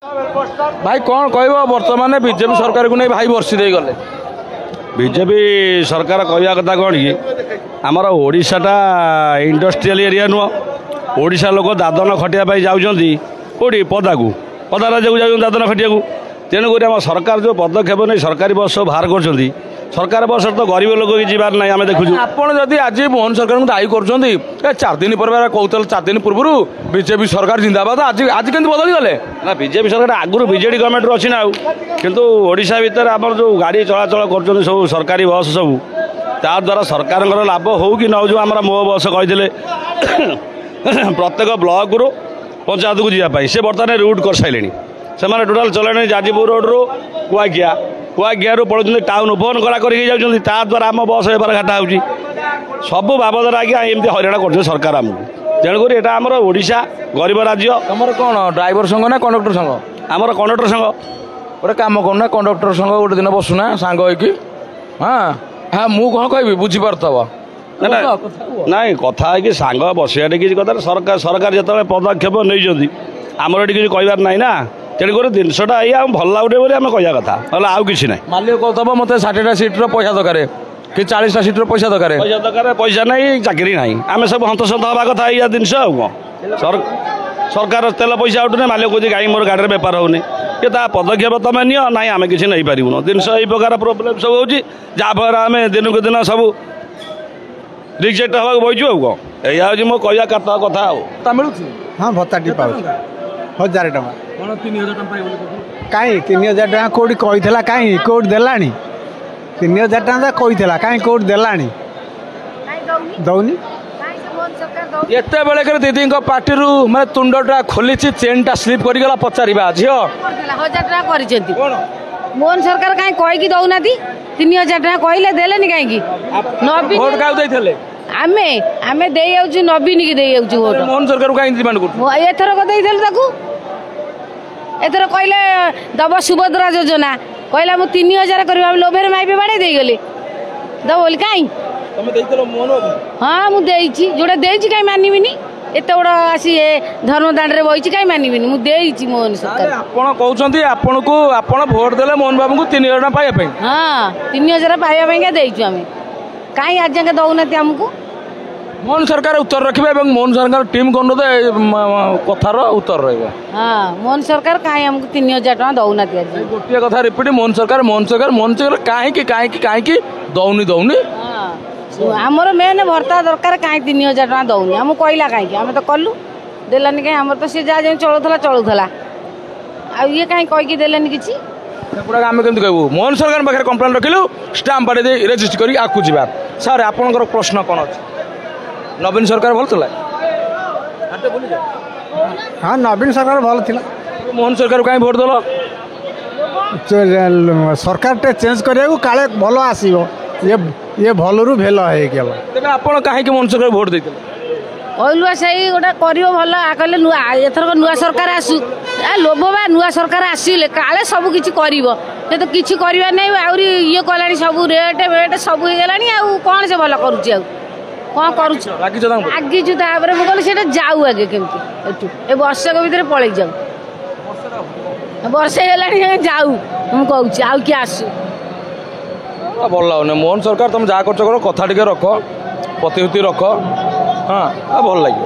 भाई कौन कह बर्तमान बीजेपी सरकार को नहीं भाई वर्षी दे गले बीजेपी सरकार कहवा कथा कौन कि आमर ओडाटा इंडस्ट्रियल एरिया नुह ओडा लोक दादन खटिया जाऊँगी कौटी पदा को पदा राज्य को जाऊँ दादन खटिया को तेणुक आम सरकार जो पदक्षेप नहीं सरकारी बस सब बाहर कर सरकार बस तो गरीब लोक की जीवार ना आम देखु आपड़ जदि आज मोहन सरकार को दायी कर 4 दिन पर कहते 4 दिन पूर्व बीजेपी सरकार जिंदाबाद आज आज के बदली गले ना बीजेपी सरकार आगुरी बीजेडी गवर्नमेंट अच्छी ना किंतु ओडिशा भितर आम जो गाड़ी चलाचल कर सब सरकारी बस सब ता द्वारा सरकार लाभ हो कि न हो आम मो बस कहते प्रत्येक ब्लॉक रु पंचायत को जावाई से बर्तमान रूट कर सारे से टोटाल चलाने जाजपुर रोड रू कुआगिया रू पड़े टाउन फोन करा करके द्वारा आम बस बेपार घाटा हो सब बाबद आज्ञा एमती हईराण कर सरकार आमको तेणुक यहाँ आमर ओडिशा गरीब राज्य तुम कौन ड्राइवर संघ ना कंडक्टर संघ आमर कंडक्टर संघ गोटे कम करना कंडक्टर संघ गोटे दिन बसुना सांग होगी हाँ हाँ मुझे कौन कह बुझीपार ना कथा है कि सांग बसवाटे किसी कथा सरकार जो पदक्षेप नहीं आमर ये किसी कहबार ना ना तेणुक जिनसा ये भल लगे बोली आम कह कथा ना आउ कि ना मालिक कहब मत 60टा सीट्र पैसा दरकार कि 40टा सीट्र पैसा दरकार पैसा नहीं चाकरी ना आम सब हंतसंत हवा कथा या जिनस सरकार तेल पैसा उठुने मालिक कहे गाई मोर गाड़ी बेपार होनी कि पदक्षेप तुम नि ना आम कि नहीं पारूँ जिनस यही प्रकार प्रोब्लेम सब होफल आम दिन को दिन सब रिजेक्ट हवा बचु आ या मो कह कथा मिलू हाँ भत्ता टी पाँच 1000 टका कौन 3000 टका कहीं 3000 टका कौटी कही कहीं कौट देलानी 3000 टका कही कहीं कौट देलानी दौनी एते बेले कर दीदी पार्टी मैं तुंडटा खोली चेनटा स्लीप करगला पचार झी 1000 टका कर मोहन सरकार कहीं कहीकि दौना 3000 टका कहले देलेनी कहीं भोट क्या देते आमे आमे दे जाउछु नवीन की दे जाउछु वोट मोहन सरकार कहीं डिमांड कर एथर को देइथल ताकू एथर कहले दब सुभद्रा योजना कहला मु 3000 करबा लोभेर माइबे बाडे देई गेले दब बोल काई तुम देइतलो मोहन हां मु देइछि जोडा देइछि काई मानिबिनी एते बड़ा आसी धर्मदांड रे बइछि काई मानिबिनी मु देइछि मोहन सरकार आपण कहउछंती आपण को आपण वोट देले मोहन बाबू को 3000 टका पाइबा पई हां 3000 पाइबा पई के देइछु आमे काई आज जंगे दउनती हमको मोहन सरकार उत्तर रखिबे एवं मोहन सरकार टीम कोन कथार उत्तर रहइबा हां मोहन सरकार काई हमको 3000 टका दउनती आज गोटिया कथा रिपीट मोहन सरकार काहे की दउनी हां हमर मेन भर्ता दरकार काई 3000 टका दउनी हम कहला काई हम तो कलु देलानी काई हमर तो से जा जे चलुथला आ ये काई कह के देलानी किछि सेपड़ा आम केमती कहू मोहन सरकार पाखे कंप्लेन रखिलु स्टाम्प बाड़ी दे रेजिस्टर करी आकु जीवा सर आपनकर प्रश्न कौन अच्छे नवीन सरकार भल चला हाँ नवीन सरकार भल थिला मोहन सरकार कहीं भोट दल सरकार टे चेंज करिया काले भल आसीबो ये भलरू भेल है केला तबे आपण काहे के मोहन सरकार भोट देते कहलुआ सही गोटा करियो भल कहले नुआ एथर नुआ सरकार आसु लोभबा नुआ सरकार आसिले काले सब किछि करिवो से तो किछि करिवा नै आउरी ये कलानी सब रेट सब हो गेलानी आ कोन से भल करूची आ कोन करूची आगी जु ताबरे म कहले सेटा जाऊ आगे केमती एटू ए वर्ष के भीतर पळै जाऊ वर्ष गेलानी जाऊ हम कहूची आ कि आसु भल लागने मोहन सरकार तुम जा कर कथा टिके रख प्रतिश्रुति रख हाँ भल लगे।